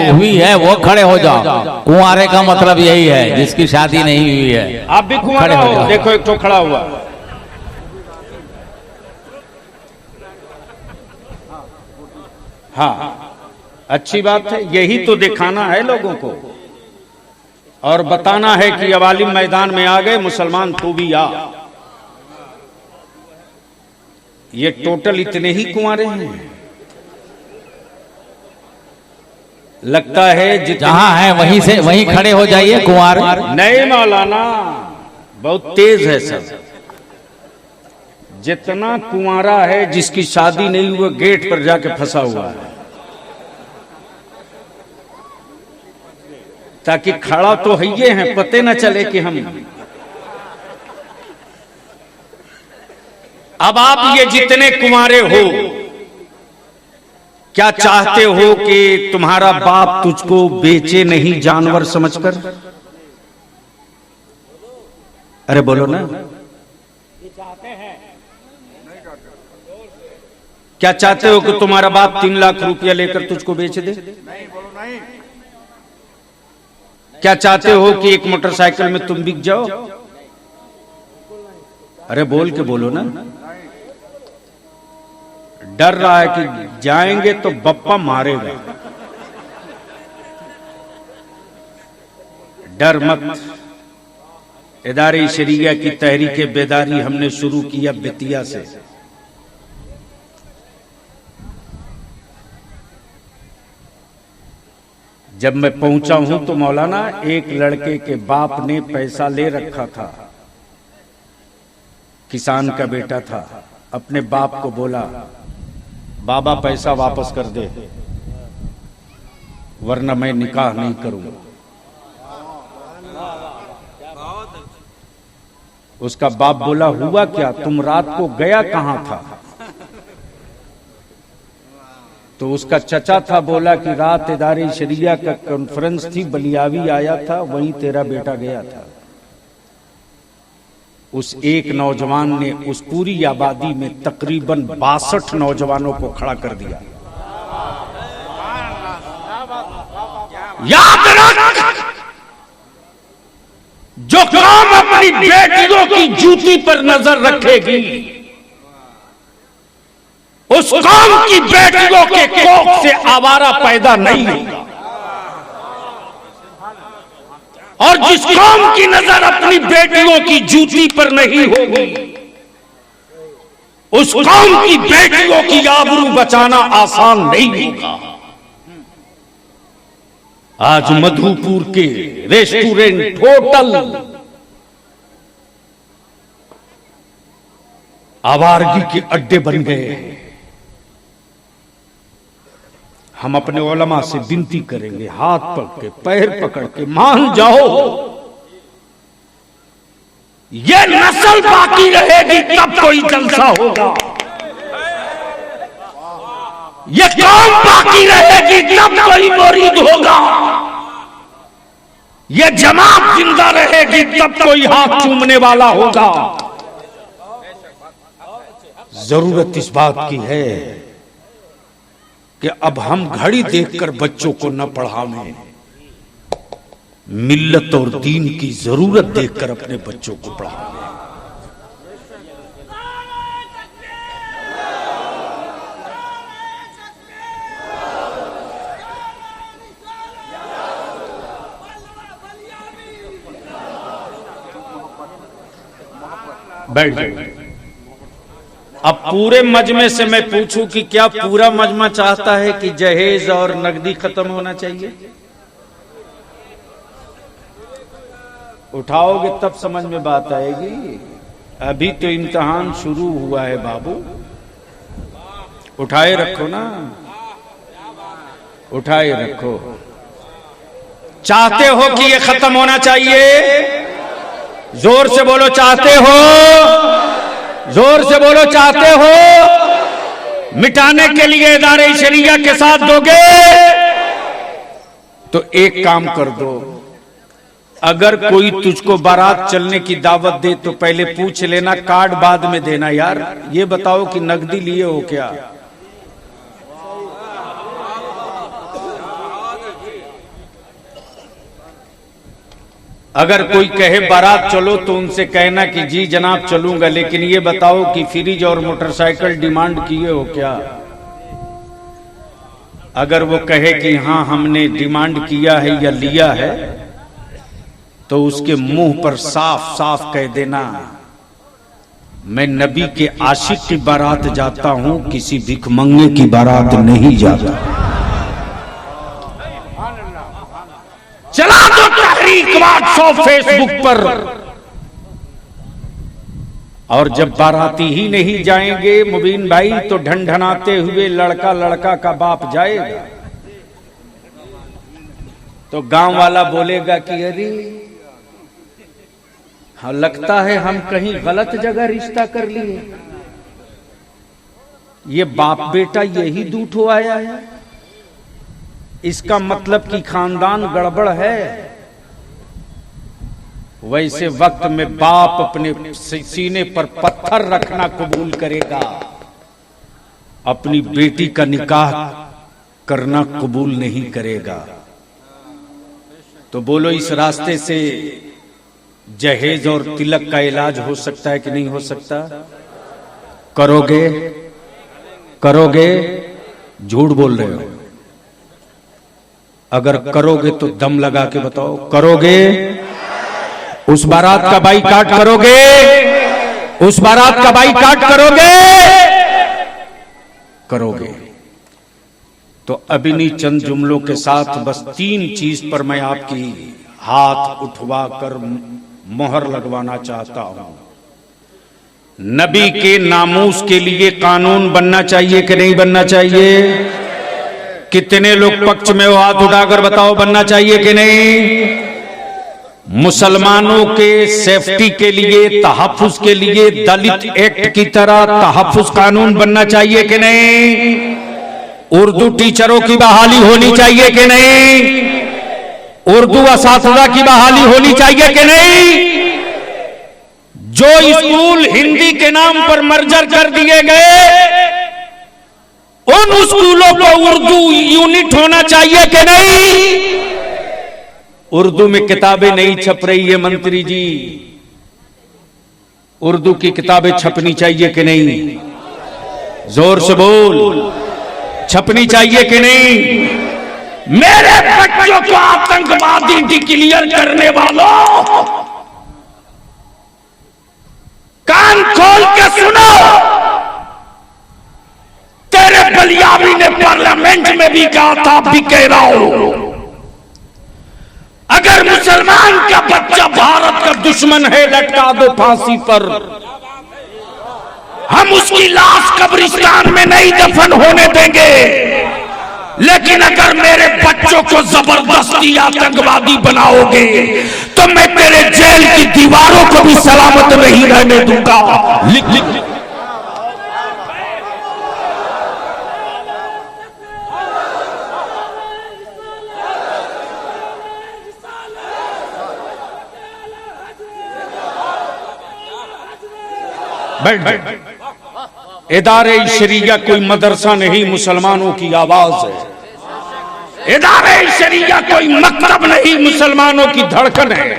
हुई है वो खड़े हो जाओ। कुंवारे का मतलब यही है, जिसकी शादी नहीं हुई है। आप भी कुंवारा हो, देखो एक तो खड़ा हुआ। हाँ, अच्छी बात है, यही तो दिखाना है लोगों को और बताना है कि अवालिम मैदान में आ गए, मुसलमान तू भी आ। ये टोटल इतने ही कुंवारे हैं, लगता है। जहां है वहीं से वहीं खड़े हो जाइए कुंवारे। नहीं मौलाना, बहुत तेज है सब। जितना कुंवारा है, जिसकी शादी नहीं हुई, गेट पर जाके फंसा हुआ है, ताकि खड़ा तो है हैं, पते न चले कि हम। अब आप ये जितने कुंवारे हो, क्या चाहते हो कि तुम्हारा बाप तुझको बेचे नहीं जानवर समझकर? अरे बोलो ना, क्या चाहते हो कि तुम्हारा बाप 3 लाख रुपया लेकर तुझको बेच दे? क्या चाहते हो कि एक मोटरसाइकिल में तुम बिक जाओ? अरे बोल के बोलो ना। डर रहा है कि जाएंगे तो बप्पा मारेगा। डर मत। इदारे शरिया की तहरीक बेदारी हमने शुरू किया बेतिया से। जब मैं पहुंचा हूं तो मौलाना, एक लड़के के बाप ने पैसा ले रखा था, किसान का बेटा था। अपने बाप को बोला, बाबा पैसा वापस कर दे, वरना मैं निकाह नहीं करूंगा। उसका बाप बोला, हुआ क्या, तुम रात को गया कहां था? तो उसका चचा था, बोला कि रात इदारे शरिया का कॉन्फ्रेंस थी, बलियावी आया था, वहीं तेरा बेटा गया था। उस एक नौजवान ने उस पूरी आबादी में तकरीबन 62 नौजवानों को खड़ा कर दिया। याद रख, जो काम अपनी बेटियों की जूती पर नजर रखेगी, उस कौम की बेटियों के कोख से आवारा पैदा नहीं होगा। और जिस कौम की नजर अपनी बेटियों की जूती पर नहीं होगी, उस कौम की बेटियों की आबरू बचाना आसान नहीं होगा। आज मधुपुर के रेस्टोरेंट, होटल आवारगी के अड्डे बन गए। हम अपने उलमा से विनती करेंगे, हाथ पकड़ के, पैर पकड़ के, मान जाओ, ये नस्ल बाकी रहेगी तब कोई जलसा होगा। ये कौम बाकी रहेगी तब कोई मुरीद होगा। ये जमात जिंदा रहेगी तब कोई हाथ चूमने वाला होगा। जरूरत इस बात की है कि अब हम घड़ी देखकर बच्चों को न पढ़ावें, मिल्लत और दीन की जरूरत देखकर अपने बच्चों को पढ़ावें। बैठ जाइए। अब पूरे मजमे से मैं पूछूं कि क्या पूरा मजमा चाहता है कि जहेज और नकदी खत्म होना चाहिए? उठाओगे तब समझ में बात आएगी। अभी तो इम्तिहान शुरू हुआ है बाबू, उठाए रखो ना, उठाए रखो। चाहते हो कि ये खत्म होना चाहिए? जोर से बोलो चाहते हो, जोर से बोलो चाहते हो। मिटाने के लिए इदारे शरिया के साथ दोगे तो एक काम कर दो, अगर कोई तुझको बारात चलने की दावत दे तो पहले पूछ लेना, कार्ड बाद में देना। यार ये बताओ कि नकदी लिए हो क्या? अगर कोई कहे बारात चलो तो उनसे कहना कि जी जनाब चलूंगा, लेकिन ये बताओ कि फ्रिज और मोटरसाइकिल डिमांड किए हो क्या? अगर वो कहे कि हाँ हमने डिमांड किया है या लिया है तो उसके मुंह पर साफ साफ कह देना, मैं नबी के आशिक की बारात जाता हूं, किसी भिखमंगे की बारात नहीं जाता। चला दो तहरीक व्हाट्सएप फेसबुक पर। और जब बाराती ही नहीं जाएंगे मुबीन भाई तो ढनढनाते हुए लड़का लड़का का बाप जाएगा तो गांव वाला बोलेगा कि अरे हाँ लगता है हम कहीं गलत जगह रिश्ता कर लिए, ये बाप बेटा यही दूठो आया है, इसका मतलब कि खानदान गड़बड़ है। वैसे वक्त में बाप अपने सीने पर पत्थर रखना कबूल करेगा, अपनी बेटी का निकाह करना कबूल नहीं करेगा। तो बोलो इस रास्ते से जहेज और तिलक का इलाज हो सकता है कि नहीं हो सकता? करोगे? करोगे? झूठ बोल रहे हो। अगर करोगे तो दम लगा के बताओ, करोगे? उस बारात का बाइकाट करोगे? उस बारात का बाइकाट करोगे? करोगे तो अभी चंद जुमलों के साथ बस 3 चीज पर मैं आपकी हाथ उठवा कर मोहर लगवाना चाहता हूं। नबी के नामूस के लिए कानून बनना चाहिए कि नहीं बनना चाहिए? कितने लोग पक्ष में हो हाथ उठाकर बताओ, बनना चाहिए कि नहीं? मुसलमानों के सेफ्टी के लिए, तहफ्फुज के लिए दलित एक्ट की तरह तहफ्फुज कानून बनना चाहिए कि नहीं? उर्दू टीचरों की बहाली होनी चाहिए कि नहीं? उर्दू असातिज़ा की बहाली होनी चाहिए कि नहीं? जो स्कूल हिंदी के नाम पर मर्जर कर दिए गए उन स्कूलों को उर्दू यूनिट होना चाहिए कि नहीं? उर्दू में किताबें नहीं छप रही है मंत्री जी, उर्दू की किताबें छपनी चाहिए कि नहीं? जोर से बोल, छपनी चाहिए कि नहीं? मेरे बच्चों को आतंकवादी डिक्लेयर करने वालों, कान खोल के सुनो। तेरे बलियावी ने पार्लियामेंट में भी कहा था, भी कह रहा हूं, अगर मुसलमान का बच्चा भारत का दुश्मन है लटका दो फांसी पर, हम उसकी लाश कब्रिस्तान में नहीं दफन होने देंगे। लेकिन अगर मेरे बच्चों को जबरदस्ती आतंकवादी बनाओगे तो मैं तेरे जेल की दीवारों को भी सलामत नहीं रहने दूंगा। लिख लिख बैठ जाओ। इदारे शरिया कोई मदरसा नहीं, मुसलमानों की आवाज है। इदारे शरिया कोई मकतब नहीं, मुसलमानों की धड़कन है।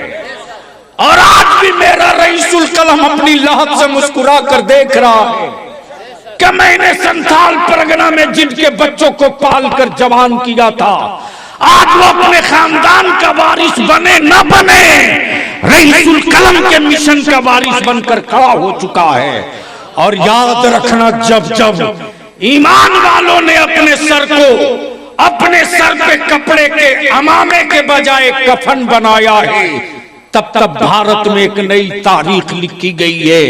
और आज भी मेरा रईसुल कलम अपनी लहब से मुस्कुरा कर देख रहा है कि मैंने संथाल परगना में जिनके बच्चों को पाल कर जवान किया था, आज वो अपने खानदान का वारिस बने न बने, रईसुल कलम के मिशन का वारिस बनकर खड़ा हो चुका है। और याद रखना, जब जब ईमान वालों ने अपने सर पे कपड़े के अमामे के बजाय कफन बनाया है, तब तब भारत में एक नई तारीख लिखी गई है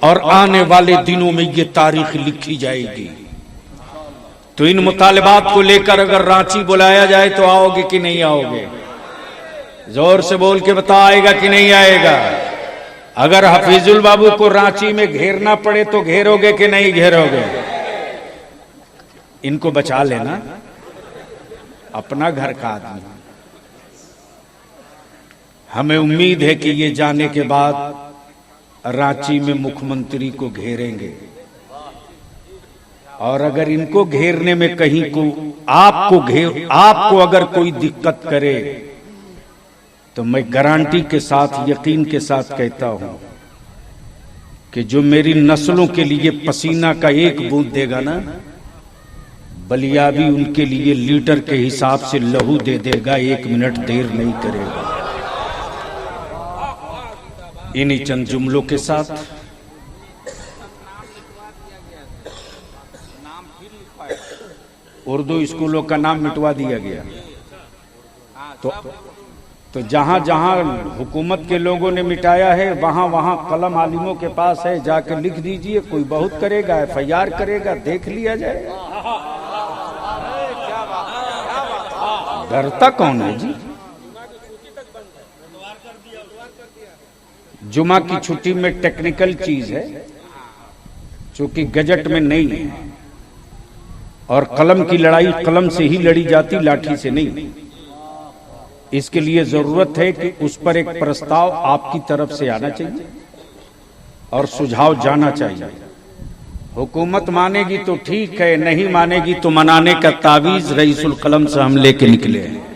और आने वाले दिनों में ये तारीख लिखी जाएगी। तो इन मुतालिबात को लेकर अगर रांची बुलाया जाए तो आओगे कि नहीं आओगे? जोर से बोल के बता, आएगा कि नहीं आएगा? अगर हफीजुल बाबू को रांची में घेरना पड़े तो घेरोगे कि नहीं घेरोगे? इनको बचा लेना, अपना घर का आदमी। हमें उम्मीद है कि ये जाने के बाद रांची में मुख्यमंत्री को घेरेंगे, और अगर इनको घेरने में कहीं को आपको अगर कोई दिक्कत करे तो मैं गारंटी के साथ, यकीन के साथ कहता हूं कि जो मेरी नस्लों के लिए पसीना का एक बूंद देगा ना, बलिया भी उनके लिए लीटर के हिसाब से लहू दे देगा, 1 मिनट देर नहीं करेगा। इन्हीं चंद जुमलों के साथ उर्दू स्कूलों का नाम मिटवा दिया गया। तो जहां जहां हुकूमत के लोगों ने मिटाया है, वहां वहां कलम आलिमों के पास है, जाकर लिख दीजिए। कोई बहुत करेगा, FIR करेगा, देख लिया जाए। डरता कौन है जी? जुमा की छुट्टी में टेक्निकल चीज है, चूंकि गजट में नहीं है, और कलम की लड़ाई कलम से ही लड़ी जाती, लाठी से नहीं। इसके लिए जरूरत है कि उस पर एक प्रस्ताव आपकी तरफ से आना चाहिए और सुझाव जाना चाहिए। हुकूमत मानेगी तो ठीक है, नहीं मानेगी तो मनाने का तावीज रईसुल कलम से हम लेके निकले हैं।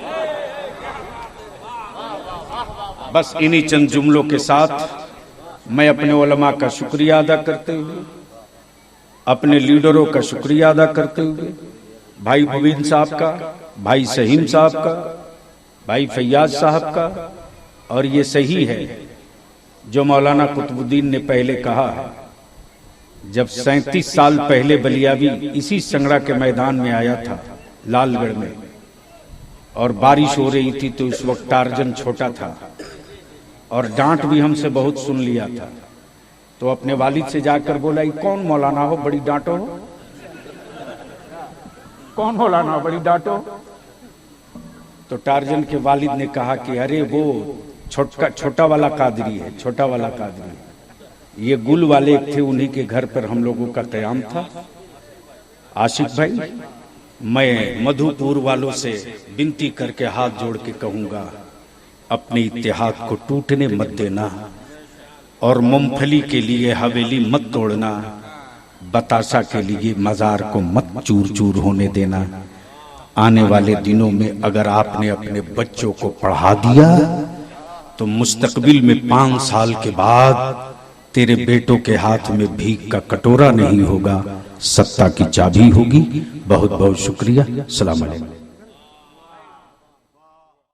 बस इन्हीं चंद जुमलों के साथ मैं अपने उलमा का शुक्रिया अदा करते हुए, अपने लीडरों का शुक्रिया अदा करते हुए, भाई मुबीन साहब का, भाई सहीम साहब का, भाई फैयाज साहब का, और ये सही है जो मौलाना कुतुबुद्दीन ने पहले कहा है, जब 37 साल पहले बलियावी इसी संगड़ा के मैदान में आया था लालगढ़ में, और बारिश हो रही थी, तो उस वक्त टार्जन छोटा था और डांट भी हमसे बहुत सुन लिया था। तो अपने वालिद से जाकर बोला, कौन मौलाना हो बड़ी डांटो, कौन मौलाना हो बड़ी डांटो? तो टार्जन के वालिद ने कहा कि अरे वो छोटा वाला कादरी है, छोटा वाला कादरी। ये गुल वाले थे, उन्हीं के घर पर हम लोगों का क़याम था। आशिक भाई, मैं मधुपुर वालों से विनती करके हाथ जोड़ के कहूंगा, अपने इत्तेहाद को टूटने मत देना, और मूंगफली के लिए हवेली मत तोड़ना, बताशा के लिए मजार को मत चूर चूर होने देना। आने वाले दिनों में अगर आपने अपने बच्चों को पढ़ा दिया तो मुस्तकबिल में 5 साल के बाद तेरे बेटों के हाथ में भीख का कटोरा नहीं होगा, सत्ता की चाबी होगी। बहुत बहुत शुक्रिया। अस्सलाम वालेकुम।